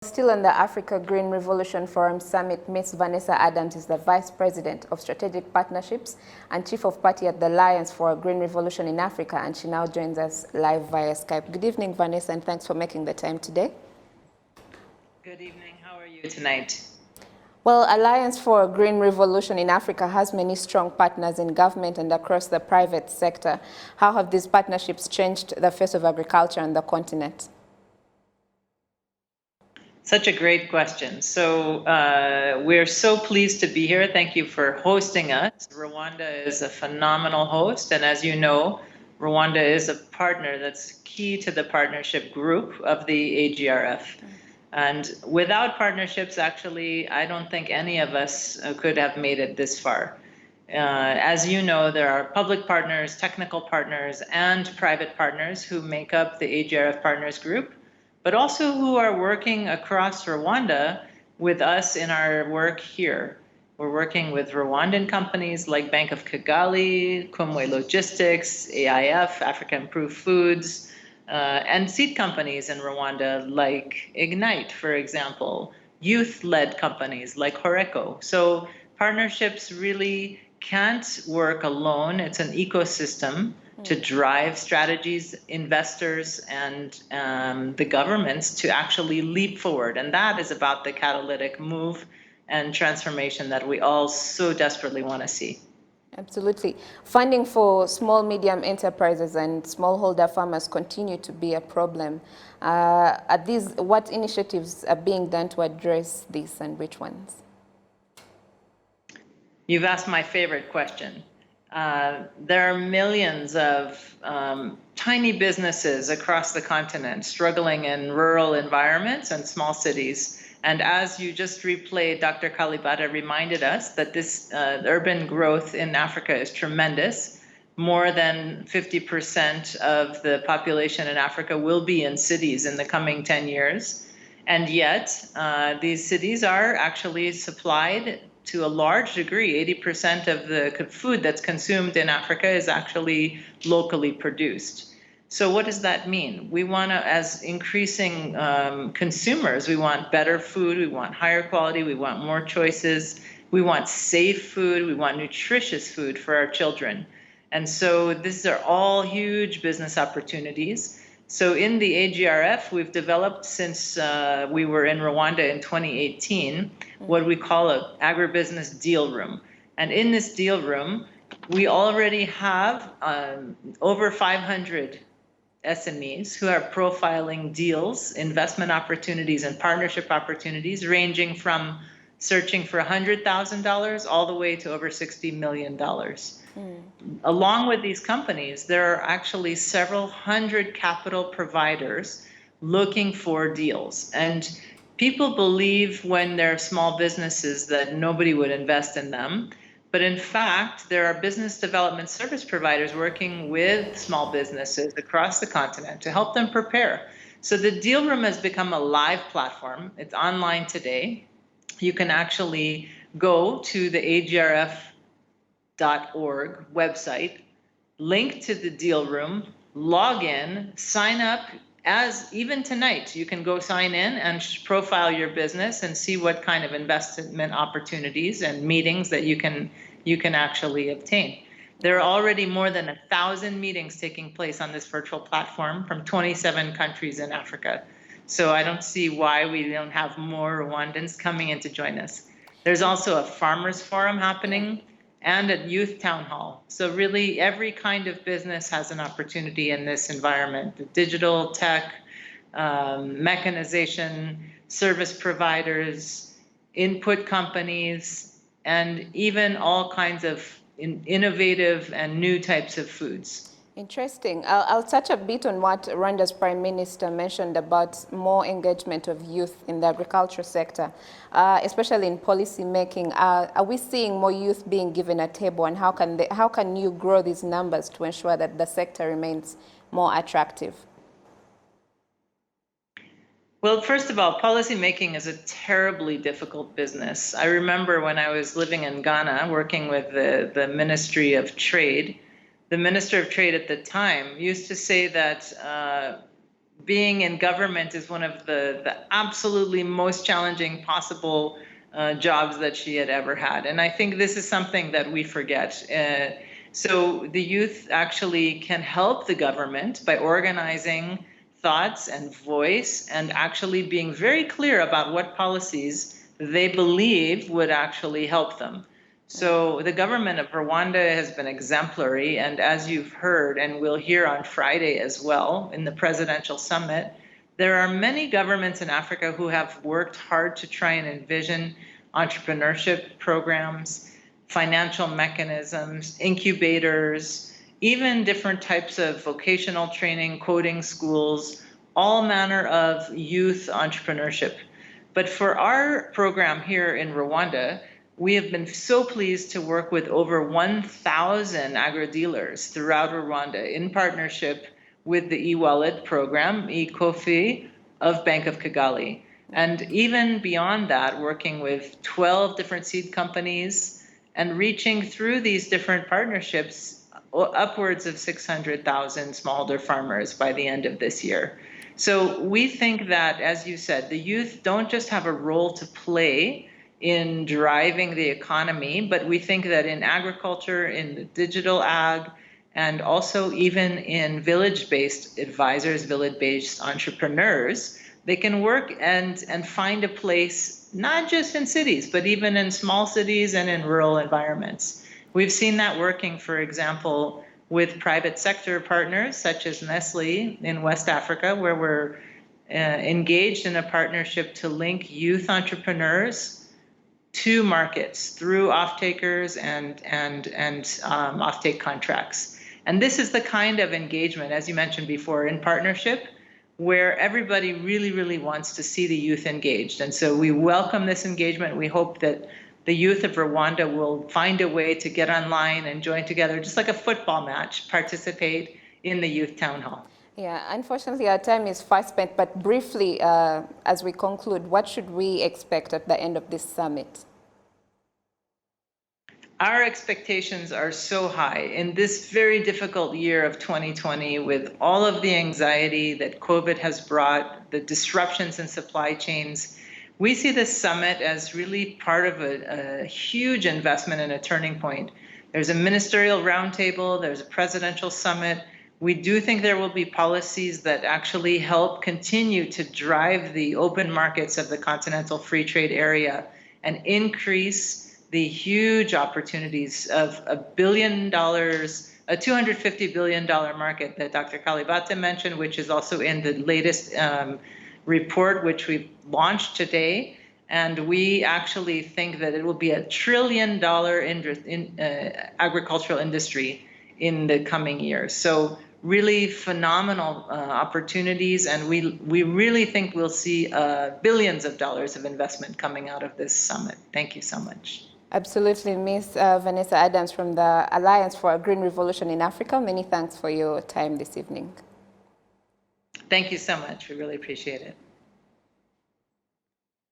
Still on the Africa Green Revolution Forum Summit, Ms. Vanessa Adams is the Vice President of Strategic Partnerships and Chief of Party at the Alliance for a Green Revolution in Africa, and she now joins us live via Skype. Good evening, Vanessa, and thanks for making the time today. Good evening. How are you tonight? Well, Alliance for a Green Revolution in Africa has many strong partners in government and across the private sector. How have these partnerships changed the face of agriculture on the continent? Such a great question. So we're so pleased to be here. Thank you for hosting us. Rwanda is a phenomenal host. And as you know, Rwanda is a partner that's key to the partnership group of the AGRF. And without partnerships, actually, I don't think any of us could have made it this far. As you know, there are public partners, technical partners, and private partners who make up the AGRF Partners Group, but also who are working across Rwanda with us in our work here. We're working with Rwandan companies like Bank of Kigali, Kumwe Logistics, AIF, Africa Improved Foods, and seed companies in Rwanda like Ignite, for example, youth-led companies like Horeco. So partnerships really can't work alone. It's an ecosystem to drive strategies, investors, and the governments to actually leap forward. And that is about the catalytic move and transformation that we all so desperately want to see. Absolutely. Funding for small, medium enterprises and smallholder farmers continue to be a problem. What initiatives are being done to address this, and which ones? You've asked my favorite question. There are millions of tiny businesses across the continent struggling in rural environments and small cities. And as you just replayed, Dr. Kalibata reminded us that this urban growth in Africa is tremendous. More than 50% of the population in Africa will be in cities in the coming 10 years. And yet, these cities are actually supplied to a large degree. 80% of the food that's consumed in Africa is actually locally produced. So what does that mean? We want to, as increasing consumers, we want better food, we want higher quality, we want more choices, we want safe food, we want nutritious food for our children. And so these are all huge business opportunities. So in the AGRF, we've developed, since we were in Rwanda in 2018, what we call an agribusiness deal room. And in this deal room, we already have over 500 SMEs who are profiling deals, investment opportunities, and partnership opportunities, ranging from searching for $100,000 all the way to over $60 million. Along with these companies, there are actually several hundred capital providers looking for deals. And people believe when they're small businesses that nobody would invest in them. But in fact, there are business development service providers working with small businesses across the continent to help them prepare. So the deal room has become a live platform. It's online today. You can actually go to the agrf.org website, link to the deal room, log in, sign up. As even tonight, you can go sign in and profile your business and see what kind of investment opportunities and meetings that you can actually obtain. There are already more than 1,000 meetings taking place on this virtual platform from 27 countries in Africa. So I don't see why we don't have more Rwandans coming in to join us. There's also a farmers forum happening and a youth town hall. So really every kind of business has an opportunity in this environment. The digital, tech, mechanization, service providers, input companies, and even all kinds of innovative and new types of foods. Interesting. I'll touch a bit on what Rwanda's Prime Minister mentioned about more engagement of youth in the agriculture sector, especially in policy making. Are we seeing more youth being given a table, and how can you grow these numbers to ensure that the sector remains more attractive? Well, first of all, policy making is a terribly difficult business. I remember when I was living in Ghana working with the Ministry of Trade. The Minister of Trade at the time used to say that being in government is one of the absolutely most challenging possible jobs that she had ever had. And I think this is something that we forget. So the youth actually can help the government by organizing thoughts and voice and actually being very clear about what policies they believe would actually help them. So the government of Rwanda has been exemplary, and as you've heard, and we'll hear on Friday as well in the presidential summit, there are many governments in Africa who have worked hard to try and envision entrepreneurship programs, financial mechanisms, incubators, even different types of vocational training, coding schools, all manner of youth entrepreneurship. But for our program here in Rwanda, we have been so pleased to work with over 1,000 AGRA dealers throughout Rwanda in partnership with the e-wallet program, e-Kofi, of Bank of Kigali. And even beyond that, working with 12 different seed companies and reaching through these different partnerships upwards of 600,000 smallholder farmers by the end of this year. So we think that, as you said, the youth don't just have a role to play in driving the economy, but we think that in agriculture, in the digital ag, and also even in village-based advisors, village-based entrepreneurs, they can work and find a place, not just in cities, but even in small cities and in rural environments. We've seen that working, for example, with private sector partners such as Nestle in West Africa, where we're engaged in a partnership to link youth entrepreneurs to markets through off-takers and off-take contracts. And this is the kind of engagement, as you mentioned before, in partnership, where everybody really, really wants to see the youth engaged. And so we welcome this engagement. We hope that the youth of Rwanda will find a way to get online and join together, just like a football match, participate in the youth town hall. Yeah, unfortunately our time is fast spent, but briefly, as we conclude, what should we expect at the end of this summit? Our expectations are so high in this very difficult year of 2020, with all of the anxiety that COVID has brought, the disruptions in supply chains. We see this summit as really part of a huge investment and a turning point. There's a ministerial roundtable, there's a presidential summit. We do think there will be policies that actually help continue to drive the open markets of the continental free trade area and increase the huge opportunities of $1 billion, a $250 billion market that Dr. Kalibata mentioned, which is also in the latest report, which we've launched today. And we actually think that it will be $1 trillion agricultural industry in the coming years. So really phenomenal opportunities, and we really think we'll see billions of dollars of investment coming out of this summit. Thank you so much. Absolutely. Ms. Vanessa Adams from the Alliance for a Green Revolution in Africa, many thanks for your time this evening. Thank you so much. We really appreciate it.